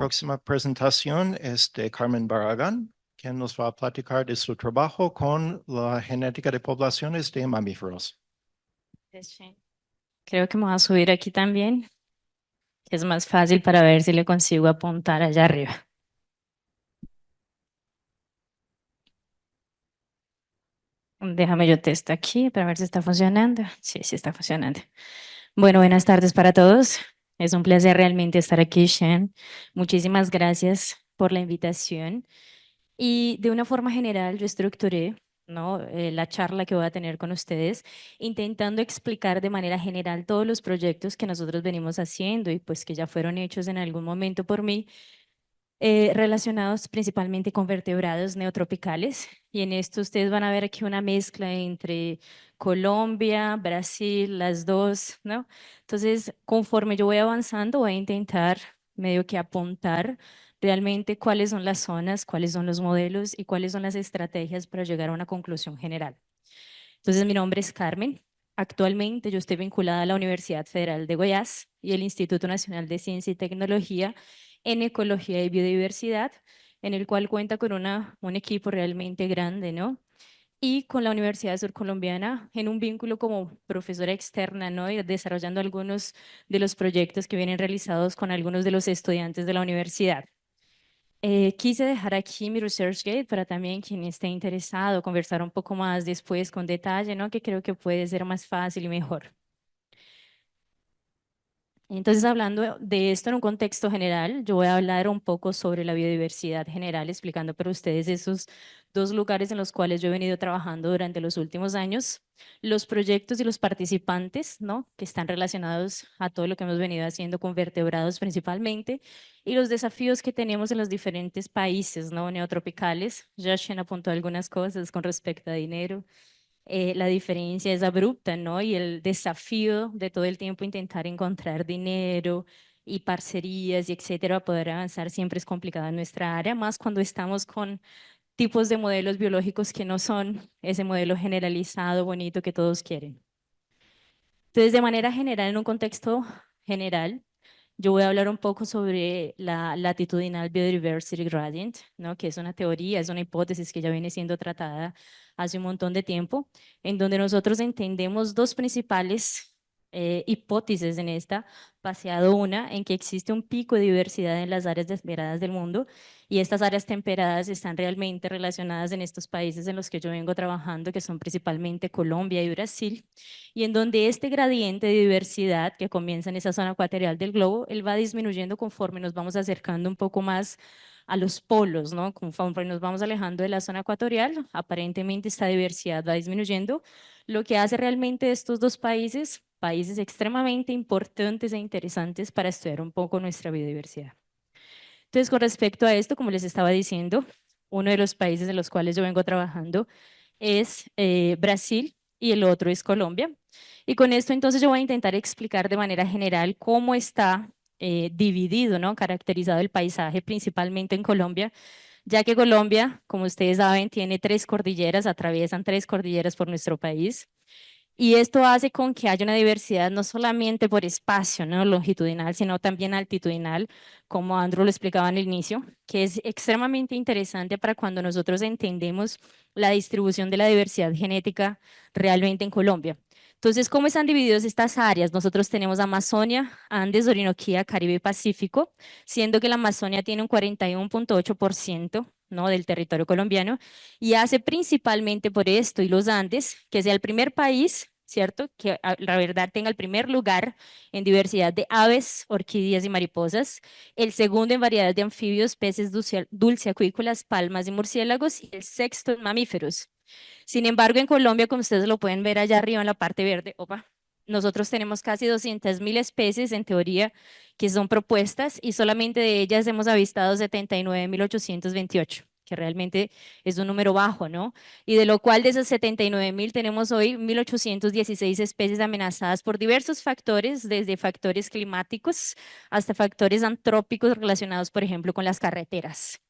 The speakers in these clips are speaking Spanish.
próxima presentación es de Carmen Barragán, quien nos va a platicar de su trabajo con la genética de poblaciones de mamíferos. Creo que me voy a subir aquí también, que es más fácil para ver si le consigo apuntar allá arriba. Déjame yo testo aquí para ver si está funcionando. Sí, sí está funcionando. Bueno, buenas tardes para todos. Es un placer realmente estar aquí, Shen. Muchísimas gracias por la invitación. Y de una forma general, yo estructuré, ¿no? La charla que voy a tener con ustedes, intentando explicar de manera general todos los proyectos que nosotros venimos haciendo y pues que ya fueron hechos en algún momento por mí, relacionados principalmente con vertebrados neotropicales. Y en esto ustedes van a ver aquí una mezcla entre Colombia, Brasil, las dos, ¿no? Entonces, conforme yo voy avanzando, voy a intentar medio que apuntar realmente cuáles son las zonas, cuáles son los modelos y cuáles son las estrategias para llegar a una conclusión general. Entonces, mi nombre es Carmen. Actualmente yo estoy vinculada a la Universidad Federal de Goiás y el Instituto Nacional de Ciencia y Tecnología en Ecología y Biodiversidad, en el cual cuenta con un equipo realmente grande, ¿no? Y con la Universidad Surcolombiana en un vínculo como profesora externa, ¿no? Y desarrollando algunos de los proyectos que vienen realizados con algunos de los estudiantes de la universidad. Quise dejar aquí mi ResearchGate para también quien esté interesado conversar un poco más después con detalle, ¿no? Que creo que puede ser más fácil y mejor. Entonces, hablando de esto en un contexto general, yo voy a hablar un poco sobre la biodiversidad general, explicando para ustedes esos dos lugares en los cuales yo he venido trabajando durante los últimos años, los proyectos y los participantes, ¿no? Que están relacionados a todo lo que hemos venido haciendo con vertebrados principalmente, y los desafíos que tenemos en los diferentes países, ¿no? Neotropicales. Jochen apuntó algunas cosas con respecto a dinero. La diferencia es abrupta, ¿no? Y el desafío de todo el tiempo intentar encontrar dinero y parcerías y etcétera para poder avanzar siempre es complicado en nuestra área, más cuando estamos con tipos de modelos biológicos que no son ese modelo generalizado, bonito que todos quieren. Entonces, de manera general, en un contexto general, yo voy a hablar un poco sobre la latitudinal biodiversity gradient, ¿no? Que es una teoría, es una hipótesis que ya viene siendo tratada hace un montón de tiempo, en donde nosotros entendemos dos principales hipótesis en esta, baseado una en que existe un pico de diversidad en las áreas temperadas del mundo y estas áreas temperadas están realmente relacionadas en estos países en los que yo vengo trabajando, que son principalmente Colombia y Brasil, y en donde este gradiente de diversidad que comienza en esa zona ecuatorial del globo, él va disminuyendo conforme nos vamos acercando un poco más a los polos, ¿no? Conforme nos vamos alejando de la zona ecuatorial, aparentemente esta diversidad va disminuyendo, lo que hace realmente de estos dos países, países extremadamente importantes e interesantes para estudiar un poco nuestra biodiversidad. Entonces, con respecto a esto, como les estaba diciendo, uno de los países en los cuales yo vengo trabajando es Brasil y el otro es Colombia. Y con esto entonces yo voy a intentar explicar de manera general cómo está dividido, ¿no? Caracterizado el paisaje principalmente en Colombia, ya que Colombia, como ustedes saben, tiene tres cordilleras, atraviesan tres cordilleras por nuestro país. Y esto hace con que haya una diversidad no solamente por espacio, ¿no? Longitudinal, sino también altitudinal, como Andrew lo explicaba en el inicio, que es extremadamente interesante para cuando nosotros entendemos la distribución de la diversidad genética realmente en Colombia. Entonces, ¿cómo están divididas estas áreas? Nosotros tenemos Amazonia, Andes, Orinoquía, Caribe y Pacífico, siendo que la Amazonia tiene un 41.8%, ¿no? Del territorio colombiano, y hace principalmente por esto y los Andes, que sea el primer país, ¿cierto? Que la verdad tenga el primer lugar en diversidad de aves, orquídeas y mariposas, el segundo en variedad de anfibios, peces dulceacuícolas, palmas y murciélagos, y el sexto en mamíferos. Sin embargo, en Colombia, como ustedes lo pueden ver allá arriba en la parte verde, opa, nosotros tenemos casi 200.000 especies en teoría que son propuestas y solamente de ellas hemos avistado 79.828, que realmente es un número bajo, ¿no? Y de lo cual de esas 79.000 tenemos hoy 1.816 especies amenazadas por diversos factores, desde factores climáticos hasta factores antrópicos relacionados, por ejemplo, con las carreteras.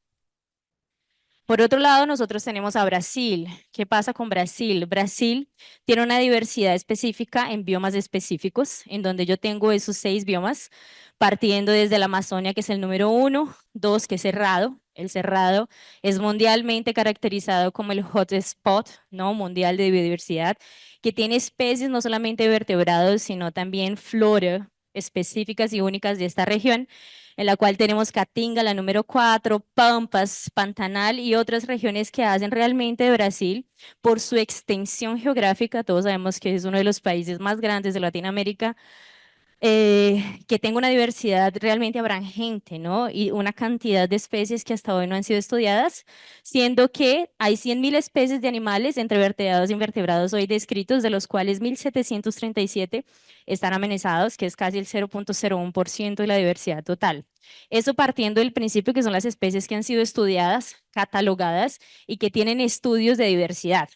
Por otro lado, nosotros tenemos a Brasil. ¿Qué pasa con Brasil? Brasil tiene una diversidad específica en biomas específicos, en donde yo tengo esos 6 biomas, partiendo desde la Amazonia, que es el número 1, 2, que es Cerrado. El Cerrado es mundialmente caracterizado como el hotspot, ¿no?, mundial de biodiversidad, que tiene especies no solamente de vertebrados, sino también flora específicas y únicas de esta región, en la cual tenemos Caatinga, la número 4, Pampas, Pantanal y otras regiones que hacen realmente de Brasil, por su extensión geográfica, todos sabemos que es uno de los países más grandes de Latinoamérica, que tenga una diversidad realmente abrangente, ¿no? Y una cantidad de especies que hasta hoy no han sido estudiadas, siendo que hay 100.000 especies de animales entre vertebrados e invertebrados hoy descritos, de los cuales 1.737 están amenazados, que es casi el 0.01% de la diversidad total. Eso partiendo del principio que son las especies que han sido estudiadas, catalogadas y que tienen estudios de diversidad.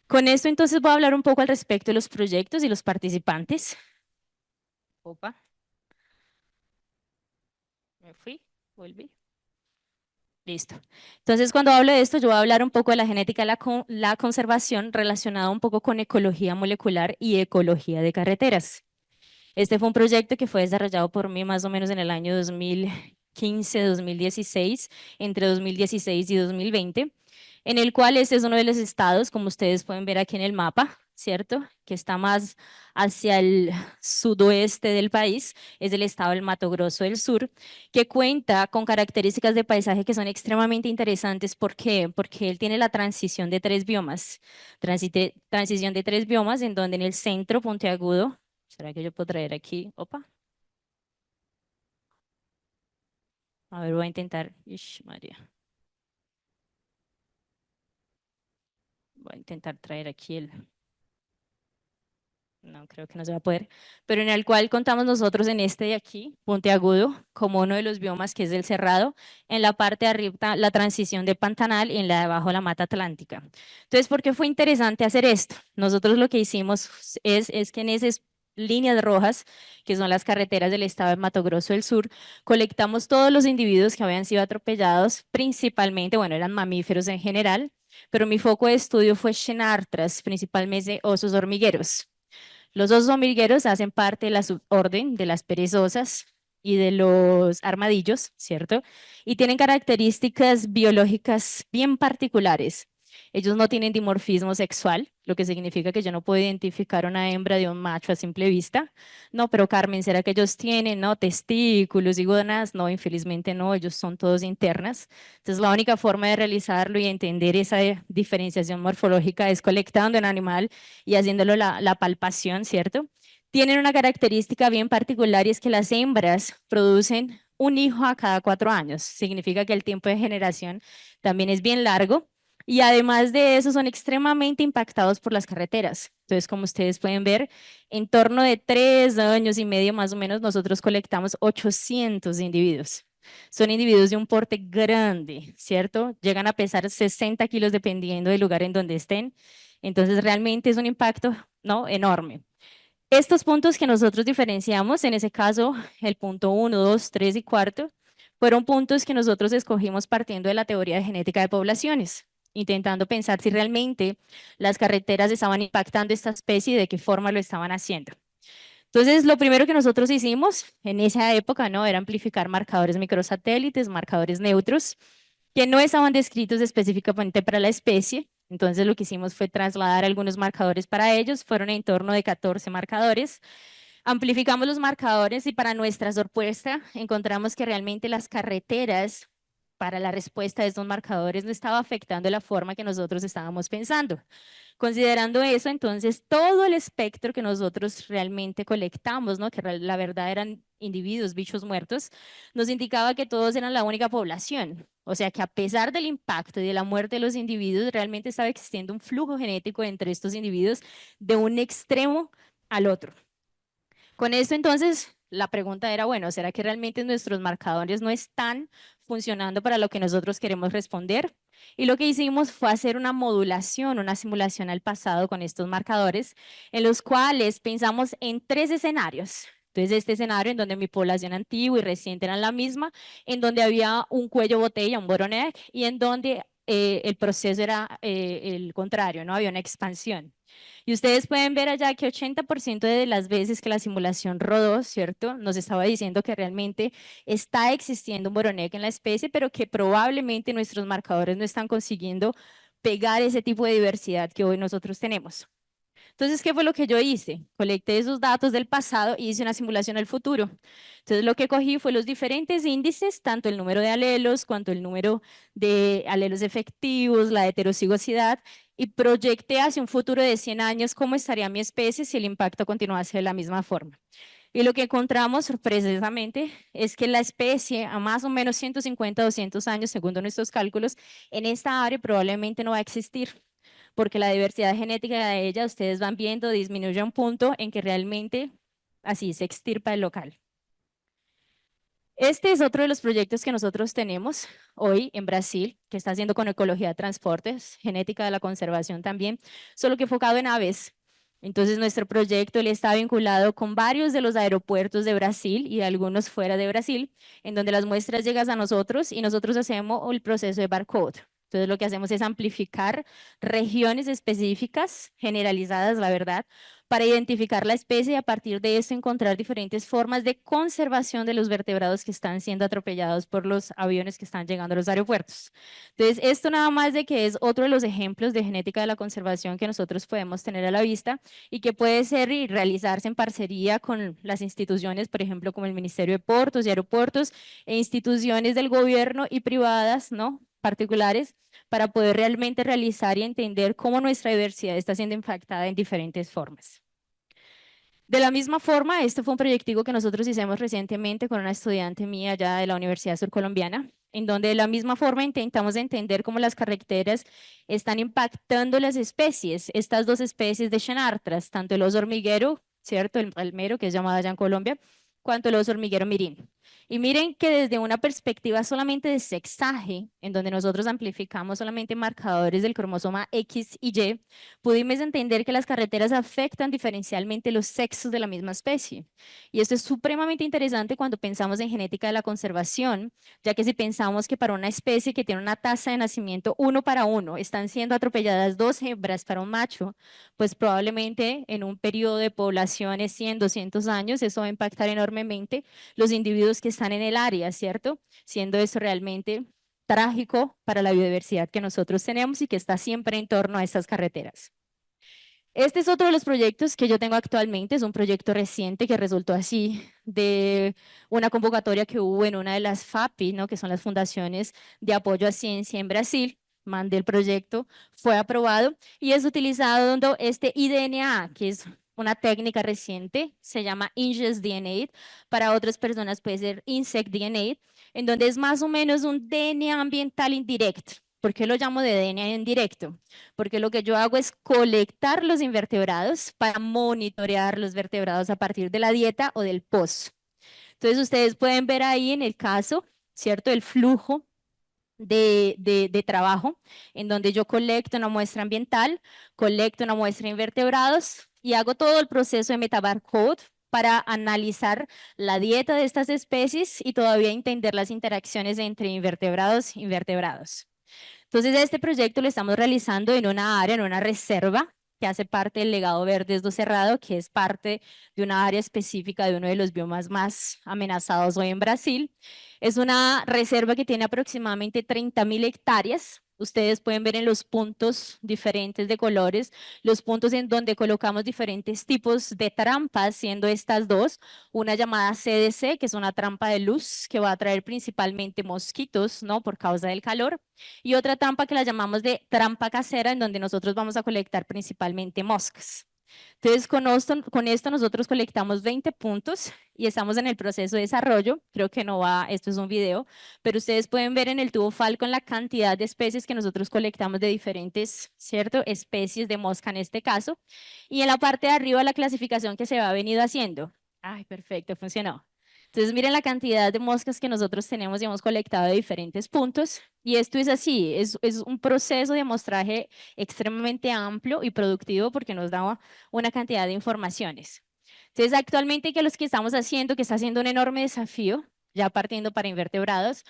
Con esto entonces voy a hablar un poco al respecto de los proyectos y los participantes. Opa, me fui, volví. Listo. Entonces, cuando hablo de esto, yo voy a hablar un poco de la genética, la conservación relacionada un poco con ecología molecular y ecología de carreteras. Este fue un proyecto que fue desarrollado por mí más o menos en el año 2015-2016, entre 2016 y 2020, en el cual este es uno de los estados, como ustedes pueden ver aquí en el mapa, ¿cierto?, que está más hacia el sudoeste del país, es el estado del Mato Grosso del Sur, que cuenta con características de paisaje que son extremadamente interesantes. ¿Por qué? Porque él tiene la transición de 3 biomas, transición de 3 biomas, en donde en el centro puntiagudo, ¿será que yo puedo traer aquí? Opa. A ver, voy a intentar. Ish, María. Voy a intentar traer aquí el... No, creo que no se va a poder. Pero en el cual contamos nosotros en este de aquí, puntiagudo, como uno de los biomas que es del Cerrado. En la parte de arriba, la transición de Pantanal y en la de abajo, la Mata Atlántica. Entonces, ¿por qué fue interesante hacer esto? Nosotros lo que hicimos es que en esas líneas rojas, que son las carreteras del estado de Mato Grosso del Sur, colectamos todos los individuos que habían sido atropellados, principalmente, bueno, eran mamíferos en general, pero mi foco de estudio fue Xenartras, principalmente osos hormigueros. Los osos hormigueros hacen parte de la suborden de las perezosas y de los armadillos, ¿cierto? Y tienen características biológicas bien particulares. Ellos no tienen dimorfismo sexual, lo que significa que yo no puedo identificar una hembra de un macho a simple vista. No, pero Carmen, ¿será que ellos tienen, no, testículos y gonas? No, infelizmente no, ellos son todos internas. Entonces, la única forma de realizarlo y entender esa diferenciación morfológica es colectando un animal y haciéndolo la palpación, ¿cierto? Tienen una característica bien particular, y es que las hembras producen un hijo a cada 4 años. Significa que el tiempo de generación también es bien largo. Y además de eso, son extremadamente impactados por las carreteras. Entonces, como ustedes pueden ver, en torno de 3 años y medio más o menos, nosotros colectamos 800 individuos. Son individuos de un porte grande, ¿cierto? Llegan a pesar 60 kilos dependiendo del lugar en donde estén. Entonces, realmente es un impacto, ¿no?, enorme. Estos puntos que nosotros diferenciamos, en ese caso, el punto 1, 2, 3 y 4, fueron puntos que nosotros escogimos partiendo de la teoría de genética de poblaciones, intentando pensar si realmente las carreteras estaban impactando esta especie y de qué forma lo estaban haciendo. Entonces, lo primero que nosotros hicimos en esa época, ¿no?, era amplificar marcadores microsatélites, marcadores neutros, que no estaban descritos específicamente para la especie. Entonces, lo que hicimos fue trasladar algunos marcadores para ellos, fueron en torno de 14 marcadores. Amplificamos los marcadores y, para nuestra sorpresa, encontramos que realmente las carreteras, para la respuesta de estos marcadores, no estaba afectando la forma que nosotros estábamos pensando. Considerando eso, entonces, todo el espectro que nosotros realmente colectamos, ¿no?, que la verdad eran individuos, bichos muertos, nos indicaba que todos eran la única población. O sea que, a pesar del impacto y de la muerte de los individuos, realmente estaba existiendo un flujo genético entre estos individuos de un extremo al otro. Con esto, entonces, la pregunta era, bueno, ¿será que realmente nuestros marcadores no están funcionando para lo que nosotros queremos responder? Y lo que hicimos fue hacer una modulación, una simulación al pasado con estos marcadores, en los cuales pensamos en 3 escenarios. Entonces, este escenario en donde mi población antigua y reciente eran la misma, en donde había un cuello botella, un bottleneck, y en donde el proceso era el contrario, ¿no? Había una expansión. Y ustedes pueden ver allá que 80% de las veces que la simulación rodó, ¿cierto? Nos estaba diciendo que realmente está existiendo un bottleneck en la especie, pero que probablemente nuestros marcadores no están consiguiendo pegar ese tipo de diversidad que hoy nosotros tenemos. Entonces, ¿qué fue lo que yo hice? Colecté esos datos del pasado y hice una simulación al futuro. Entonces, lo que cogí fue los diferentes índices, tanto el número de alelos, cuanto el número de alelos efectivos, la heterocigosidad, y proyecté hacia un futuro de 100 años cómo estaría mi especie si el impacto continuase de la misma forma. Y lo que encontramos precisamente es que la especie a más o menos 150, 200 años, según nuestros cálculos, en esta área probablemente no va a existir, porque la diversidad genética de ella, ustedes van viendo, disminuye a un punto en que realmente así se extirpa el local. Este es otro de los proyectos que nosotros tenemos hoy en Brasil, que está haciendo con ecología de transportes, genética de la conservación también, solo que enfocado en aves. Entonces nuestro proyecto le está vinculado con varios de los aeropuertos de Brasil y algunos fuera de Brasil, en donde las muestras llegan a nosotros y nosotros hacemos el proceso de barcode. Entonces lo que hacemos es amplificar regiones específicas, generalizadas, la verdad, para identificar la especie y a partir de eso encontrar diferentes formas de conservación de los vertebrados que están siendo atropellados por los aviones que están llegando a los aeropuertos. Entonces, esto nada más de que es otro de los ejemplos de genética de la conservación que nosotros podemos tener a la vista y que puede ser y realizarse en parcería con las instituciones, por ejemplo, como el Ministerio de Puertos y Aeropuertos e instituciones del gobierno y privadas, ¿no?, particulares, para poder realmente realizar y entender cómo nuestra diversidad está siendo impactada en diferentes formas. De la misma forma, este fue un proyectico que nosotros hicimos recientemente con una estudiante mía ya de la Universidad Surcolombiana, en donde de la misma forma intentamos entender cómo las carreteras están impactando las especies, estas dos especies de Xenartras, tanto el oso hormiguero, ¿cierto?, el palmero, que es llamado allá en Colombia, cuanto el oso hormiguero mirín. Y miren que desde una perspectiva solamente de sexaje, en donde nosotros amplificamos solamente marcadores del cromosoma X y Y, pudimos entender que las carreteras afectan diferencialmente los sexos de la misma especie. Y esto es supremamente interesante cuando pensamos en genética de la conservación, ya que si pensamos que para una especie que tiene una tasa de nacimiento 1:1, están siendo atropelladas 2 hembras para un macho, pues probablemente en un periodo de poblaciones 100, 200 años, eso va a impactar enormemente los individuos que están en el área, ¿cierto? Siendo eso realmente trágico para la biodiversidad que nosotros tenemos y que está siempre en torno a estas carreteras. Este es otro de los proyectos que yo tengo actualmente, es un proyecto reciente que resultó así de una convocatoria que hubo en una de las FAPI, ¿no?, que son las fundaciones de apoyo a ciencia en Brasil. Mandé el proyecto, fue aprobado y es utilizando este iDNA, que es una técnica reciente, se llama Ingest DNA, para otras personas puede ser Insect DNA, en donde es más o menos un DNA ambiental indirecto. ¿Por qué lo llamo de DNA indirecto? Porque lo que yo hago es colectar los invertebrados para monitorear los vertebrados a partir de la dieta o del post. Entonces ustedes pueden ver ahí en el caso, ¿cierto?, el flujo de trabajo, en donde yo colecto una muestra ambiental, colecto una muestra de invertebrados y hago todo el proceso de metabarcode para analizar la dieta de estas especies y todavía entender las interacciones entre invertebrados e invertebrados. Entonces, este proyecto lo estamos realizando en una área, en una reserva que hace parte del legado verde do Cerrado, que es parte de una área específica de uno de los biomas más amenazados hoy en Brasil. Es una reserva que tiene aproximadamente 30.000 hectáreas. Ustedes pueden ver en los puntos diferentes de colores, los puntos en donde colocamos diferentes tipos de trampas, siendo estas dos, una llamada CDC, que es una trampa de luz que va a atraer principalmente mosquitos, ¿no?, por causa del calor, y otra trampa que la llamamos de trampa casera, en donde nosotros vamos a colectar principalmente moscas. Entonces, con esto nosotros colectamos 20 puntos y estamos en el proceso de desarrollo. Creo que no va, esto es un video, pero ustedes pueden ver en el tubo Falcon la cantidad de especies que nosotros colectamos de diferentes, ¿cierto?, especies de mosca en este caso. Y en la parte de arriba la clasificación que se ha venido haciendo. Ay, perfecto, funcionó. Entonces, miren la cantidad de moscas que nosotros tenemos y hemos colectado de diferentes puntos. Y esto es así, es un proceso de amostraje extremadamente amplio y productivo porque nos da una cantidad de informaciones. Entonces, actualmente, ¿qué es lo que estamos haciendo? Que está siendo un enorme desafío, ya partiendo para invertebrados,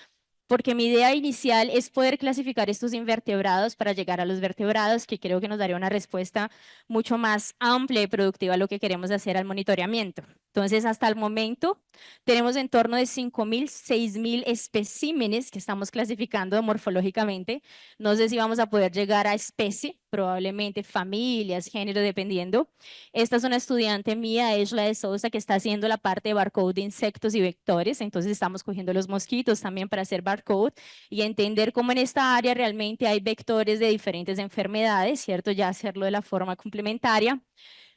porque mi idea inicial es poder clasificar estos invertebrados para llegar a los vertebrados, que creo que nos daría una respuesta mucho más amplia y productiva a lo que queremos hacer al monitoreamiento. Entonces, hasta el momento, tenemos en torno de 5.000, 6.000 especímenes que estamos clasificando morfológicamente. No sé si vamos a poder llegar a especie, probablemente familias, género, dependiendo. Esta es una estudiante mía, Esla de Sousa, que está haciendo la parte de barcode de insectos y vectores. Entonces estamos cogiendo los mosquitos también para hacer barcode y entender cómo en esta área realmente hay vectores de diferentes enfermedades, ¿cierto? Ya hacerlo de la forma complementaria.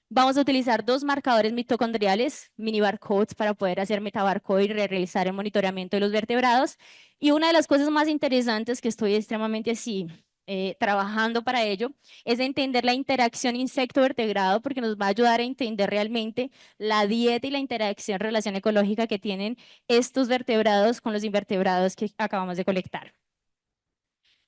Vamos a utilizar dos marcadores mitocondriales, mini barcodes, para poder hacer metabarcode y realizar el monitoreamiento de los vertebrados. Y una de las cosas más interesantes que estoy extremadamente así trabajando para ello es entender la interacción insecto-vertebrado, porque nos va a ayudar a entender realmente la dieta y la interacción, relación ecológica que tienen estos vertebrados con los invertebrados que acabamos de colectar.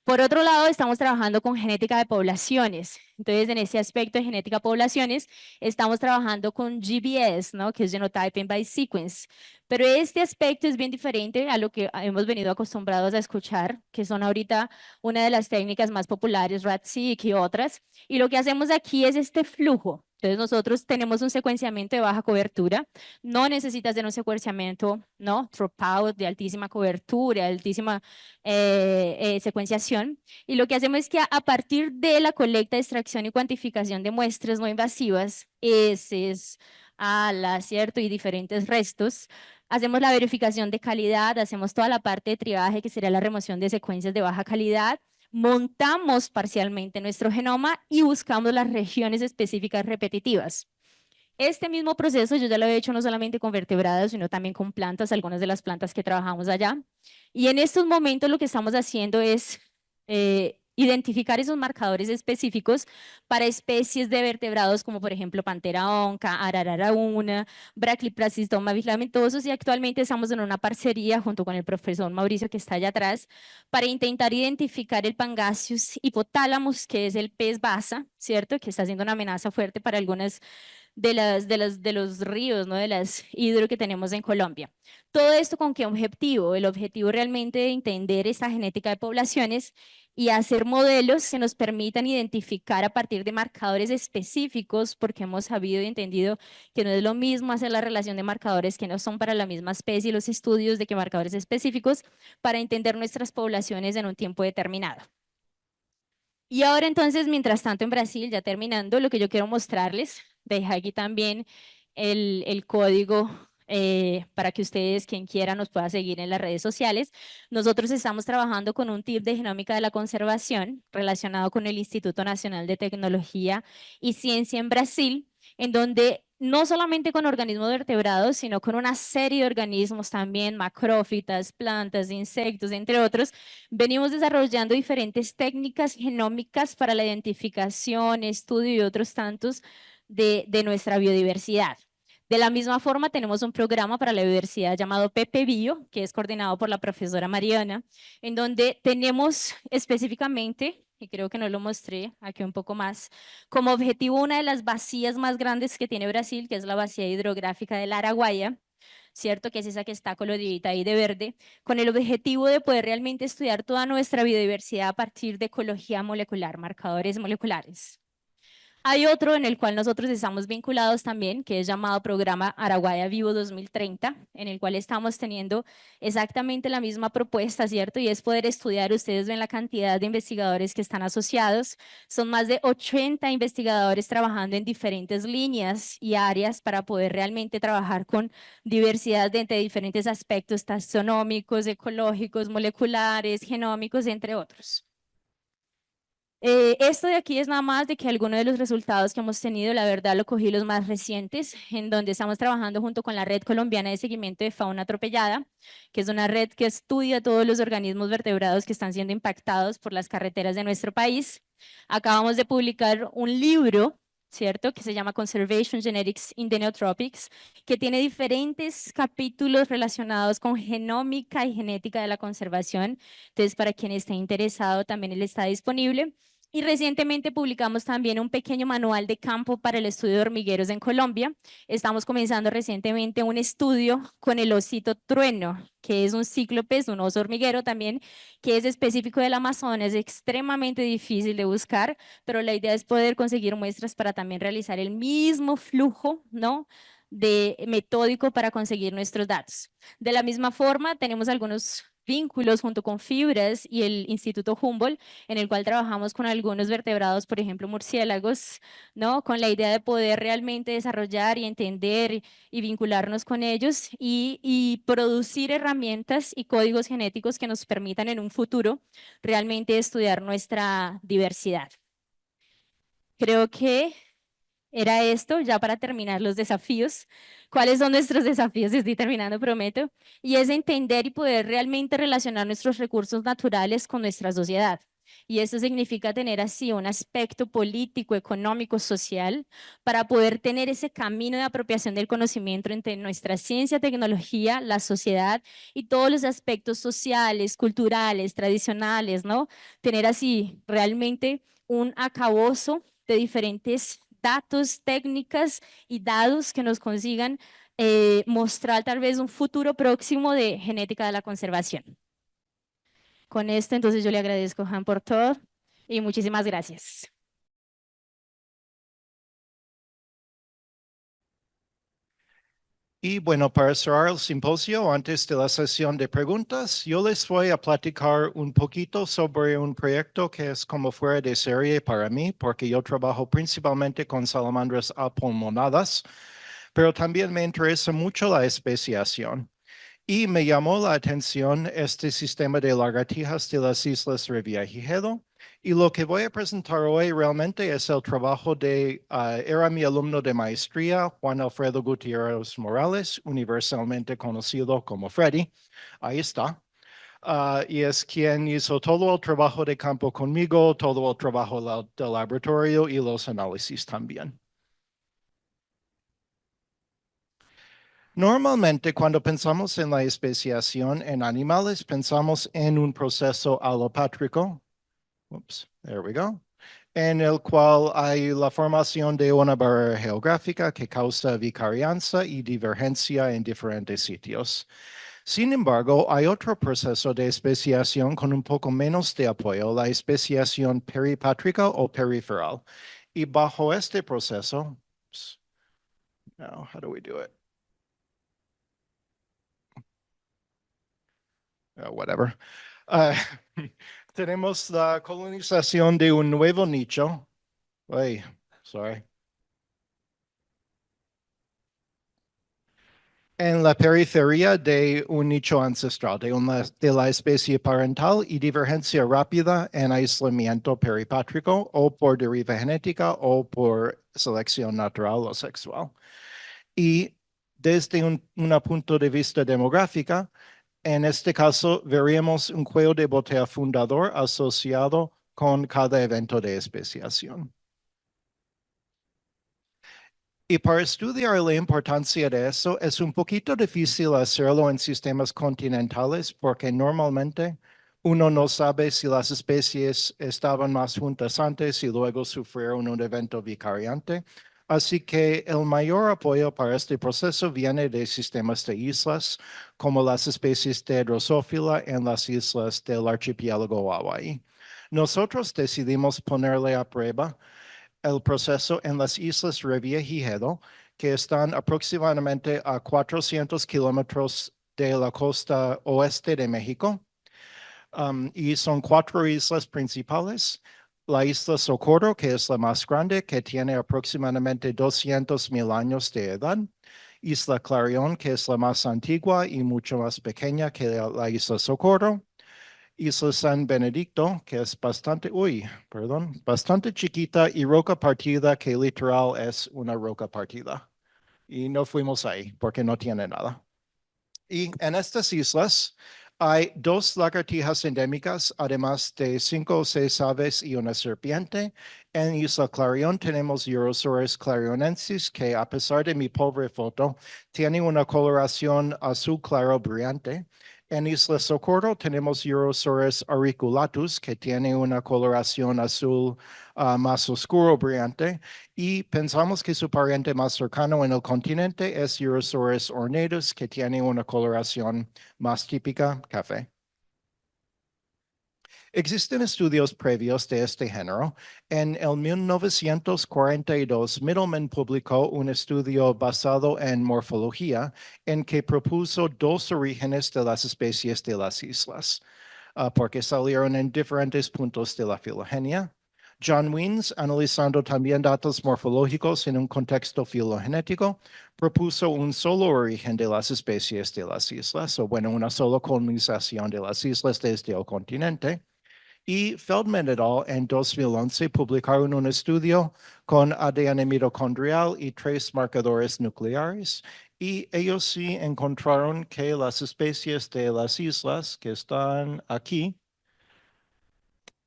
Por otro lado, estamos trabajando con genética de poblaciones. Entonces, en ese aspecto de genética de poblaciones, estamos trabajando con GBS, ¿no? Que es Genotyping by Sequence. Pero este aspecto es bien diferente a lo que hemos venido acostumbrados a escuchar, que son ahorita una de las técnicas más populares, RADseq y otras. Y lo que hacemos aquí es este flujo. Entonces, nosotros tenemos un secuenciamiento de baja cobertura. No necesitas de un secuenciamiento, ¿no? Dropout de altísima cobertura, altísima secuenciación. Y lo que hacemos es que a partir de la colecta, extracción y cuantificación de muestras no invasivas, heces, alas, ¿cierto? Y diferentes restos, hacemos la verificación de calidad, hacemos toda la parte de triaje, que sería la remoción de secuencias de baja calidad, montamos parcialmente nuestro genoma y buscamos las regiones específicas repetitivas. Este mismo proceso yo ya lo he hecho no solamente con vertebrados, sino también con plantas, algunas de las plantas que trabajamos allá. Y en estos momentos lo que estamos haciendo es identificar esos marcadores específicos para especies de vertebrados como por ejemplo Panthera onca, Ararauna, Brachyplasistoma filamentosos, y actualmente estamos en una parcería junto con el profesor Mauricio que está allá atrás para intentar identificar el Pangasius hipotálamos, que es el pez basa, ¿cierto? Que está siendo una amenaza fuerte para algunas de los ríos, ¿no? De las hidro que tenemos en Colombia. Todo esto ¿con qué objetivo? El objetivo realmente de entender esta genética de poblaciones y hacer modelos que nos permitan identificar a partir de marcadores específicos, porque hemos sabido y entendido que no es lo mismo hacer la relación de marcadores que no son para la misma especie, los estudios de que marcadores específicos para entender nuestras poblaciones en un tiempo determinado. Y ahora entonces, mientras tanto en Brasil, ya terminando, lo que yo quiero mostrarles, dejo aquí también el código para que ustedes, quien quiera, nos pueda seguir en las redes sociales. Nosotros estamos trabajando con un tip de genómica de la conservación relacionado con el Instituto Nacional de Tecnología y Ciencia en Brasil, en donde no solamente con organismos vertebrados, sino con una serie de organismos también, macrófitas, plantas, insectos, entre otros, venimos desarrollando diferentes técnicas genómicas para la identificación, estudio y otros tantos de nuestra biodiversidad. De la misma forma, tenemos un programa para la biodiversidad llamado Pepe Bio, que es coordinado por la profesora Mariana, en donde tenemos específicamente, y creo que no lo mostré aquí un poco más, como objetivo una de las vacías más grandes que tiene Brasil, que es la vacía hidrográfica del Araguaia, ¿cierto? Que es esa que está coloridita ahí de verde, con el objetivo de poder realmente estudiar toda nuestra biodiversidad a partir de ecología molecular, marcadores moleculares. Hay otro en el cual nosotros estamos vinculados también, que es llamado Programa Araguaia Vivo 2030, en el cual estamos teniendo exactamente la misma propuesta, ¿cierto? Y es poder estudiar, ustedes ven la cantidad de investigadores que están asociados, son más de 80 investigadores trabajando en diferentes líneas y áreas para poder realmente trabajar con diversidad de diferentes aspectos taxonómicos, ecológicos, moleculares, genómicos, entre otros. Esto de aquí es nada más de que algunos de los resultados que hemos tenido, la verdad lo cogí los más recientes, en donde estamos trabajando junto con la Red Colombiana de Seguimiento de Fauna Atropellada, que es una red que estudia todos los organismos vertebrados que están siendo impactados por las carreteras de nuestro país. Acabamos de publicar un libro, ¿cierto?, que se llama Conservation Genetics in the Neotropics, que tiene diferentes capítulos relacionados con genómica y genética de la conservación. Entonces, para quien esté interesado, también él está disponible. Y recientemente publicamos también un pequeño manual de campo para el estudio de hormigueros en Colombia. Estamos comenzando recientemente un estudio con el osito trueno, que es un cíclope, un oso hormiguero también, que es específico del Amazonas, es extremadamente difícil de buscar, pero la idea es poder conseguir muestras para también realizar el mismo flujo, ¿no?, de metódico para conseguir nuestros datos. De la misma forma, tenemos algunos vínculos junto con Fibras y el Instituto Humboldt, en el cual trabajamos con algunos vertebrados, por ejemplo, murciélagos, ¿no?, con la idea de poder realmente desarrollar y entender y vincularnos con ellos y producir herramientas y códigos genéticos que nos permitan en un futuro realmente estudiar nuestra diversidad. Creo que era esto, ya para terminar los desafíos. ¿Cuáles son nuestros desafíos? Estoy terminando, prometo. Y es entender y poder realmente relacionar nuestros recursos naturales con nuestra sociedad. Y eso significa tener así un aspecto político, económico, social, para poder tener ese camino de apropiación del conocimiento entre nuestra ciencia, tecnología, la sociedad y todos los aspectos sociales, culturales, tradicionales, ¿no? Tener así realmente un acabose de diferentes datos, técnicas y dados que nos consigan mostrar tal vez un futuro próximo de genética de la conservación. Con esto, entonces, yo le agradezco, Han, por todo y muchísimas gracias. Y bueno, para cerrar el simposio, antes de la sesión de preguntas, yo les voy a platicar un poquito sobre un proyecto que es como fuera de serie para mí, porque yo trabajo principalmente con salamandras apulmonadas, pero también me interesa mucho la especiación. Y me llamó la atención este sistema de lagartijas de las Islas Revillagigedo. Y lo que voy a presentar hoy realmente es el trabajo era mi alumno de maestría, Juan Alfredo Gutiérrez Morales, universalmente conocido como Freddy. Ahí está. Y es quien hizo todo el trabajo de campo conmigo, todo el trabajo del laboratorio y los análisis también. Normalmente, cuando pensamos en la especiación en animales, pensamos en un proceso alopátrico, there we go, en el cual hay la formación de una barrera geográfica que causa vicarianza y divergencia en diferentes sitios. Sin embargo, hay otro proceso de especiación con un poco menos de apoyo, la especiación peripátrica o periferal. Y bajo este proceso, now, how do we do it? Whatever. Tenemos la colonización de un nuevo nicho. Ay, sorry. En la periferia de un nicho ancestral, de la especie parental y divergencia rápida en aislamiento peripátrico o por deriva genética o por selección natural o sexual. Y desde un punto de vista demográfica, en este caso, veríamos un cuello de botella fundador asociado con cada evento de especiación. Y para estudiar la importancia de eso, es un poquito difícil hacerlo en sistemas continentales porque normalmente uno no sabe si las especies estaban más juntas antes y luego sufrieron un evento vicariante. Así que el mayor apoyo para este proceso viene de sistemas de islas, como las especies de Drosophila en las islas del archipiélago Hawaii. Nosotros decidimos ponerle a prueba el proceso en las Islas Revillagigedo, que están aproximadamente a 400 kilómetros de la costa oeste de México. Y son 4 islas principales. La isla Socorro, que es la más grande, que tiene aproximadamente 200,000 años de edad. Isla Clarion, que es la más antigua y mucho más pequeña que la isla Socorro. Isla San Benedicto, que es bastante chiquita y roca partida, que literal es una roca partida. Y no fuimos ahí porque no tiene nada. Y en estas islas hay 2 lagartijas endémicas, además de 5 o 6 aves y una serpiente. En Isla Clarion tenemos Urosaurus clarionensis, que a pesar de mi pobre foto, tiene una coloración azul claro brillante. En Isla Socorro tenemos Urosaurus auriculatus, que tiene una coloración azul más oscuro brillante. Y pensamos que su pariente más cercano en el continente es Urosaurus ornatus, que tiene una coloración más típica café. Existen estudios previos de este género. En el 1942, Middleman publicó un estudio basado en morfología en que propuso dos orígenes de las especies de las islas, porque salieron en diferentes puntos de la filogenia. John Wiens, analizando también datos morfológicos en un contexto filogenético, propuso un solo origen de las especies de las islas, o bueno, una sola colonización de las islas desde el continente. Y Feldman et al. En 2011 publicaron un estudio con ADN mitocondrial y 3 marcadores nucleares. Y ellos sí encontraron que las especies de las islas que están aquí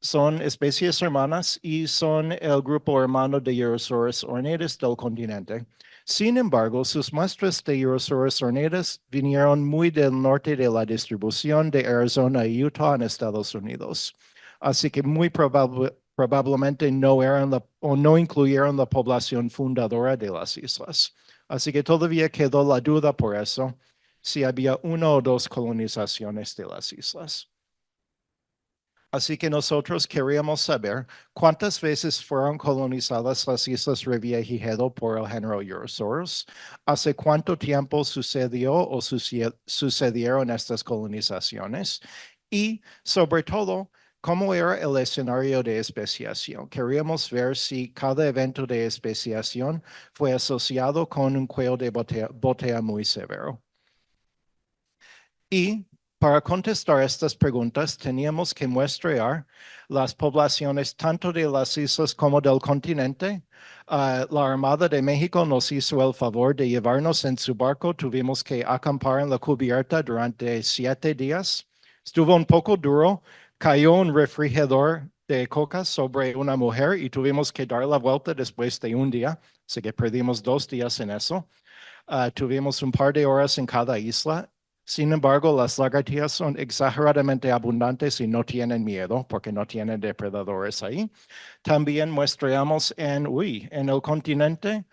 son especies hermanas y son el grupo hermano de Urosaurus ornatus del continente. Sin embargo, sus muestras de Urosaurus ornatus vinieron muy del norte de la distribución de Arizona y Utah en Estados Unidos. Así que muy probablemente no eran o no incluyeron la población fundadora de las islas. Así que todavía quedó la duda por eso, si había una o dos colonizaciones de las islas. Así que nosotros queríamos saber cuántas veces fueron colonizadas las islas Revillagigedo por el género Urosaurus, hace cuánto tiempo sucedió o sucedieron estas colonizaciones y, sobre todo, cómo era el escenario de especiación. Queríamos ver si cada evento de especiación fue asociado con un cuello de botella muy severo. Y para contestar estas preguntas, teníamos que muestrear las poblaciones tanto de las islas como del continente. La Armada de México nos hizo el favor de llevarnos en su barco. Tuvimos que acampar en la cubierta durante 7 días. Estuvo un poco duro. Cayó un refrigerador de coca sobre una mujer y tuvimos que dar la vuelta después de un día. Así que perdimos 2 días en eso. Tuvimos un par de horas en cada isla. Sin embargo, las lagartijas son exageradamente abundantes y no tienen miedo porque no tienen depredadores ahí. También muestreamos en el continente,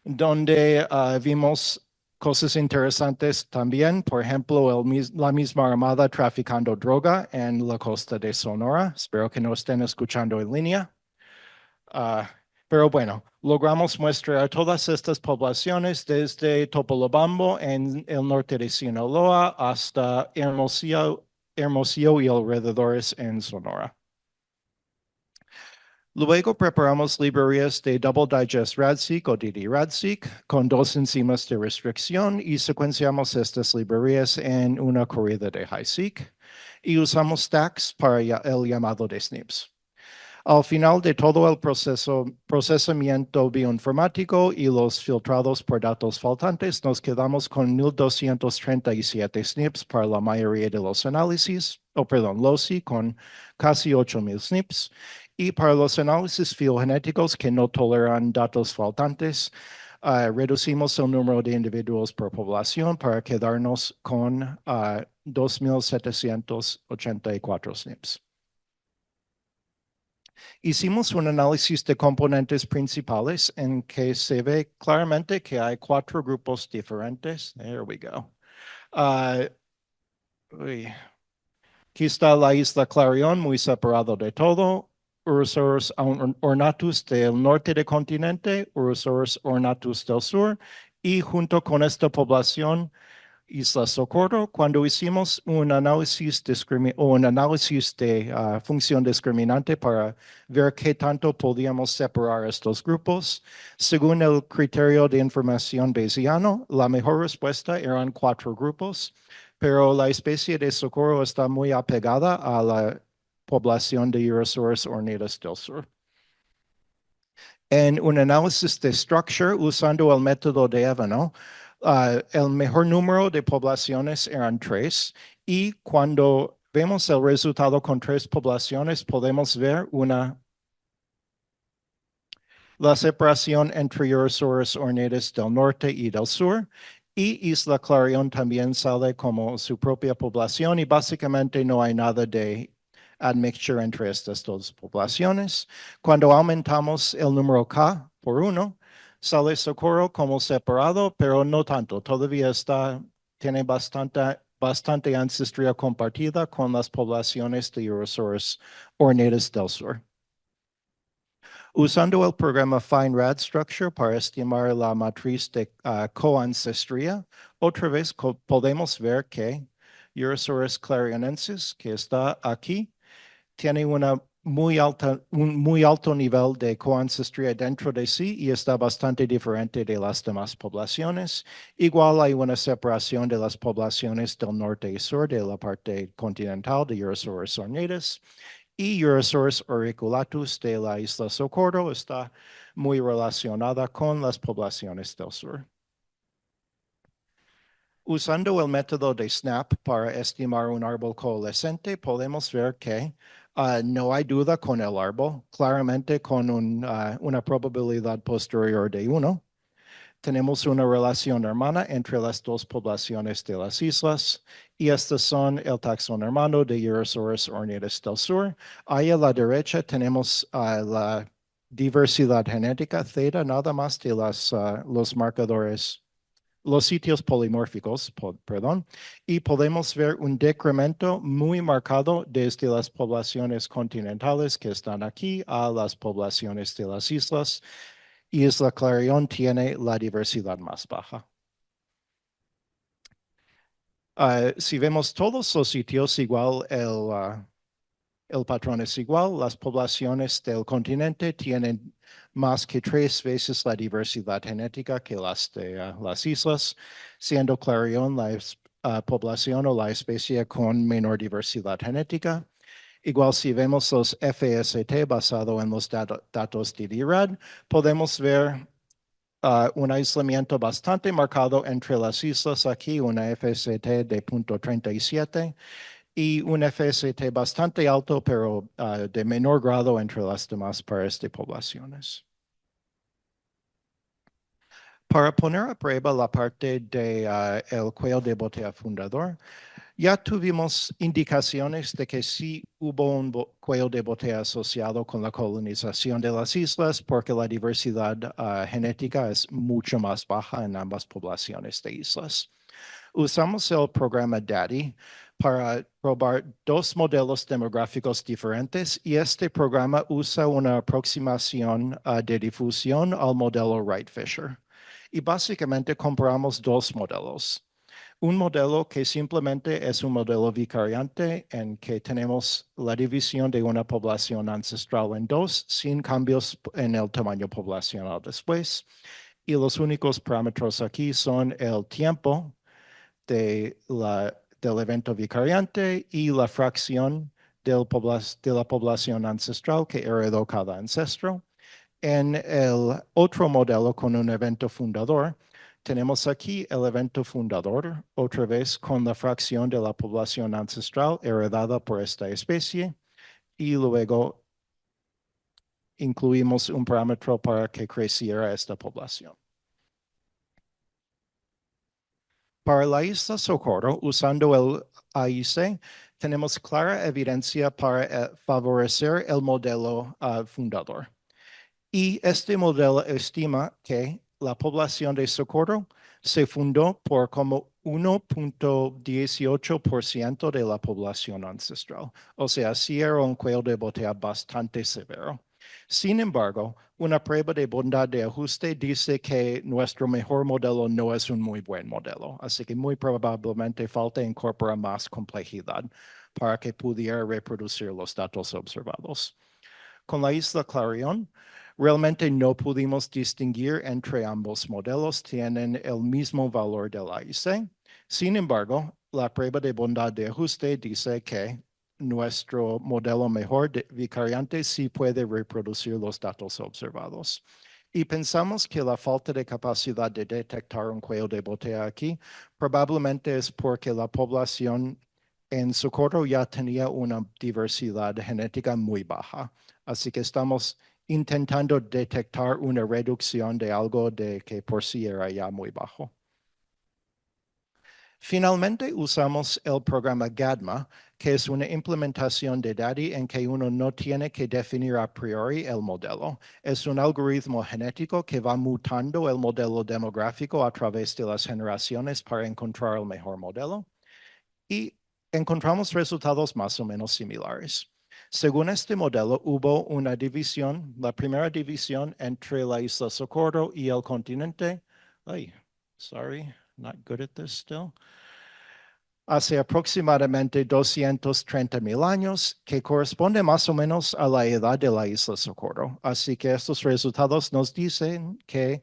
donde vimos cosas interesantes también. Por ejemplo, la misma Armada traficando droga en la costa de Sonora. Espero que no estén escuchando en línea. Pero bueno, logramos mostrar todas estas poblaciones desde Topolobampo en el norte de Sinaloa hasta Hermosillo y alrededores en Sonora. Luego preparamos librerías de Double Digest RADseq o dd-RADseq con 2 enzimas de restricción y secuenciamos estas librerías en una corrida de HiSeq y usamos stacks para el llamado de SNPs. Al final de todo el procesamiento bioinformático y los filtrados por datos faltantes, nos quedamos con 1,237 SNPs para la mayoría de los análisis, LOSI con casi 8,000 SNPs. Y para los análisis filogenéticos que no toleran datos faltantes, reducimos el número de individuos por población para quedarnos con 2,784 SNPs. Hicimos un análisis de componentes principales en que se ve claramente que hay 4 grupos diferentes. There we go. Aquí está la isla Clarion, muy separado de todo. Urosaurus ornatus del norte del continente, Urosaurus ornatus del sur, y junto con esta población, Isla Socorro, cuando hicimos un análisis de función discriminante para ver qué tanto podíamos separar estos grupos, según el criterio de información bayesiano, la mejor respuesta eran 4 grupos, pero la especie de Socorro está muy apegada a la población de Urosaurus ornatus del sur. En un análisis de structure usando el método de Evano, el mejor número de poblaciones eran 3 y cuando vemos el resultado con 3 poblaciones podemos ver una la separación entre Eurosaurus ornatus del norte y del sur, y Isla Clarion también sale como su propia población y básicamente no hay nada de admixture entre estas dos poblaciones. Cuando aumentamos el número K por 1, sale Socorro como separado, pero no tanto. Todavía tiene bastante ancestría compartida con las poblaciones de Eurosaurus ornatus del sur. Usando el programa FineRAD Structure para estimar la matriz de coancestría, otra vez podemos ver que Eurosaurus clarionensis, que está aquí, tiene un muy alto nivel de coancestría dentro de sí y está bastante diferente de las demás poblaciones. Igual hay una separación de las poblaciones del norte y sur de la parte continental de Eurosaurus ornatus. Y Eurosaurus auriculatus de la isla Socorro está muy relacionada con las poblaciones del sur. Usando el método de SNAP para estimar un árbol coalescente, podemos ver que no hay duda con el árbol, claramente con una probabilidad posterior de 1. Tenemos una relación hermana entre las dos poblaciones de las islas y estos son el taxón hermano de Eurosaurus ornatus del sur. Ahí a la derecha tenemos la diversidad genética theta, nada más de los marcadores, los sitios polimórficos, perdón, y podemos ver un decremento muy marcado desde las poblaciones continentales que están aquí a las poblaciones de las islas. Isla Clarion tiene la diversidad más baja. Si vemos todos los sitios igual, el patrón es igual. Las poblaciones del continente tienen más que 3 veces la diversidad genética que las de las islas, siendo Clarion la población o la especie con menor diversidad genética. Igual si vemos los FST basado en los datos de DRAD, podemos ver un aislamiento bastante marcado entre las islas aquí, una FST de 0.37 y un FST bastante alto, pero de menor grado entre las demás pares de poblaciones. Para poner a prueba la parte del cuello de botella fundador, ya tuvimos indicaciones de que sí hubo un cuello de botella asociado con la colonización de las islas porque la diversidad genética es mucho más baja en ambas poblaciones de islas. Usamos el programa DADDY para probar 2 modelos demográficos diferentes y este programa usa una aproximación de difusión al modelo Wright-Fisher. Y básicamente comparamos 2 modelos. Un modelo que simplemente es un modelo vicariante en que tenemos la división de una población ancestral en 2 sin cambios en el tamaño poblacional después. Y los únicos parámetros aquí son el tiempo del evento vicariante y la fracción de la población ancestral que heredó cada ancestro. En el otro modelo con un evento fundador, tenemos aquí el evento fundador, otra vez con la fracción de la población ancestral heredada por esta especie, y luego incluimos un parámetro para que creciera esta población. Para la isla Socorro, usando el AIC, tenemos clara evidencia para favorecer el modelo fundador. Y este modelo estima que la población de Socorro se fundó por como 1.18% de la población ancestral. O sea, sí era un cuello de botella bastante severo. Sin embargo, una prueba de bondad de ajuste dice que nuestro mejor modelo no es un muy buen modelo. Así que muy probablemente falta incorporar más complejidad para que pudiera reproducir los datos observados. Con la isla Clarion, realmente no pudimos distinguir entre ambos modelos, tienen el mismo valor del AIC. Sin embargo, la prueba de bondad de ajuste dice que nuestro modelo mejor vicariante sí puede reproducir los datos observados. Y pensamos que la falta de capacidad de detectar un cuello de botella aquí probablemente es porque la población en Socorro ya tenía una diversidad genética muy baja. Así que estamos intentando detectar una reducción de algo de que por sí era ya muy bajo. Finalmente, usamos el programa GADMA, que es una implementación de DADY en que uno no tiene que definir a priori el modelo. Es un algoritmo genético que va mutando el modelo demográfico a través de las generaciones para encontrar el mejor modelo. Y encontramos resultados más o menos similares. Según este modelo, hubo una división, la primera división entre la isla Socorro y el continente. Ay, sorry, not good at this still. Hace aproximadamente 230,000 años, que corresponde más o menos a la edad de la isla Socorro. Así que estos resultados nos dicen que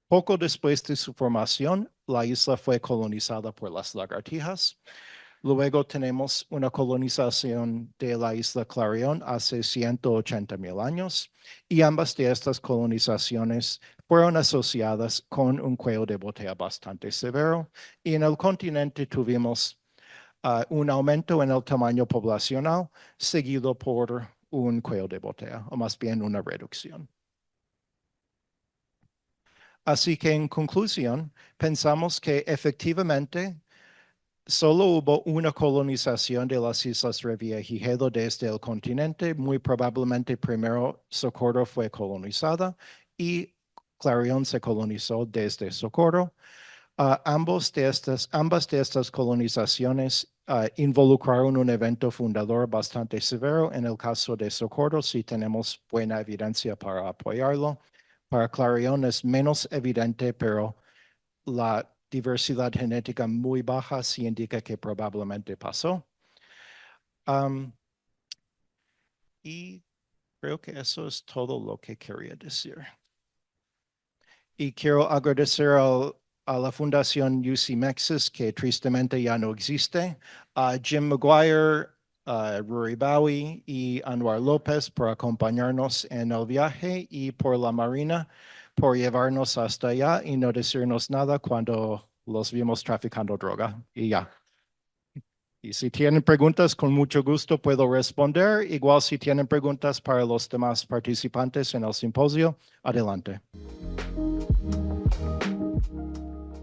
poco después de su formación, la isla fue colonizada por las lagartijas. Luego tenemos una colonización de la isla Clarion hace 180,000 años y ambas de estas colonizaciones fueron asociadas con un cuello de botella bastante severo y en el continente tuvimos un aumento en el tamaño poblacional seguido por un cuello de botella o más bien una reducción. Así que en conclusión, pensamos que efectivamente solo hubo una colonización de las Islas Revillagigedo desde el continente. Muy probablemente primero Socorro fue colonizada y Clarion se colonizó desde Socorro. Ambas de estas colonizaciones involucraron un evento fundador bastante severo. En el caso de Socorro, sí tenemos buena evidencia para apoyarlo. Para Clarion es menos evidente, pero la diversidad genética muy baja sí indica que probablemente pasó. Y creo que eso es todo lo que quería decir. Y quiero agradecer a la Fundación UC Mexis, que tristemente ya no existe, a Jim Maguire, a Rory Bowie y Anwar López por acompañarnos en el viaje y por la Marina por llevarnos hasta allá y no decirnos nada cuando los vimos traficando droga. Y ya. Y si tienen preguntas, con mucho gusto puedo responder. Igual si tienen preguntas para los demás participantes en el simposio, adelante.